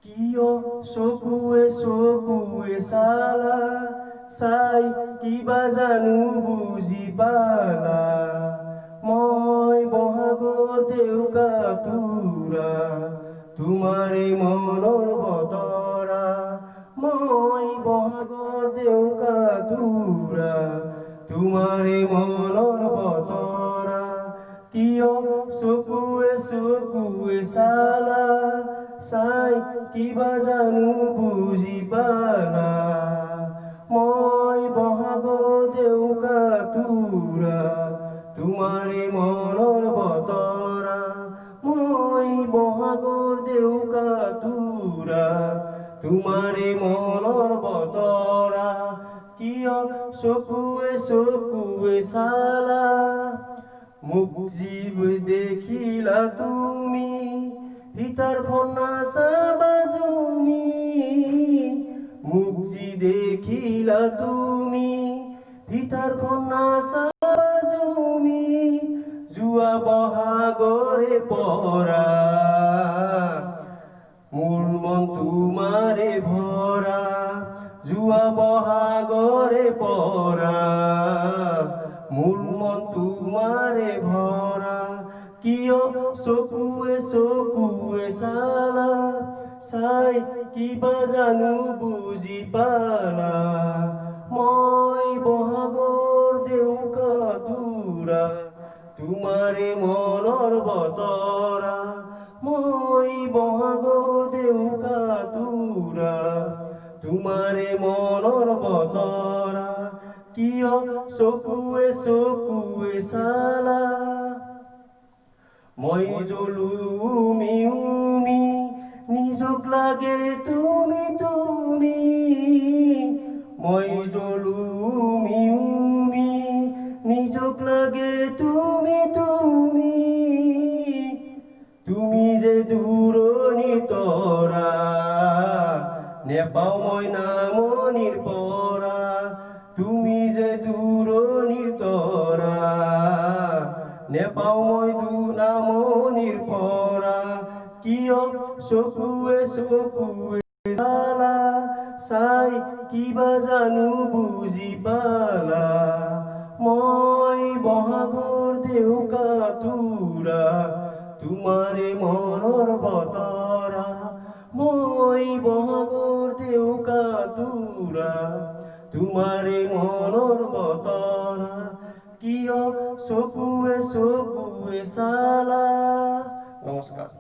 কিয় চকুৱে চালা চাই কিবা জানো বুজি পালা মই বহাগৰ দেউকা তোৰা তোমাৰে মনৰ বতৰা মই বহাগৰ দেউকা তোৰা তোমাৰে মনৰ বতৰা কিয় চকুৱে চালা চাই কিবা জানো বুজি পালা মই বহাগৰ দেউকা তোৰা তোমাৰে মনৰ বতৰা মই বহাগৰ দেউকা তোৰা তোমাৰে মনৰ বতৰা কিয় চকুৱে চালা মোক জীৱ দেখিলা তুমি ভিতৰখন নাচাবা জুমি মোক যি দেখিলা তুমি ভিতৰখন নাচাবা জুমি যোৱা বহাগৰে পৰা মোৰ মন তোমাৰে ভৰা যোৱা বহাগৰে পৰা মোৰ মন তোমাৰে ভৰা কিয় চকুৱে চালা চাই কিবা জানো বুজি পালা মই বহাগৰ দেউকা তোৰা তোমাৰে মনৰ বতৰা মই বহাগৰ দেউকা তোৰা তোমাৰে মনৰ বতৰা কিয় চকুৱে চালা মই জলুমি নিজক লাগে তুমি মই জলুমি নিজক লাগে তুমি যে দূৰণিৰ তৰা নেপাওঁ মই নামনিৰ পৰা তুমি যে দূৰণিৰ তৰা নেপাওঁ মই নামনিৰ পৰা কিয় চকুৱে চালা চাই কিবা জানো বুজি পালা মই বহাগৰ দেউকা তোৰা তোমাৰে মনৰ বতৰা মই বহাগৰ দেউকা তোৰা তোমাৰে মনৰ বতৰা কিয় চকুৱে চালা। নমস্কাৰ।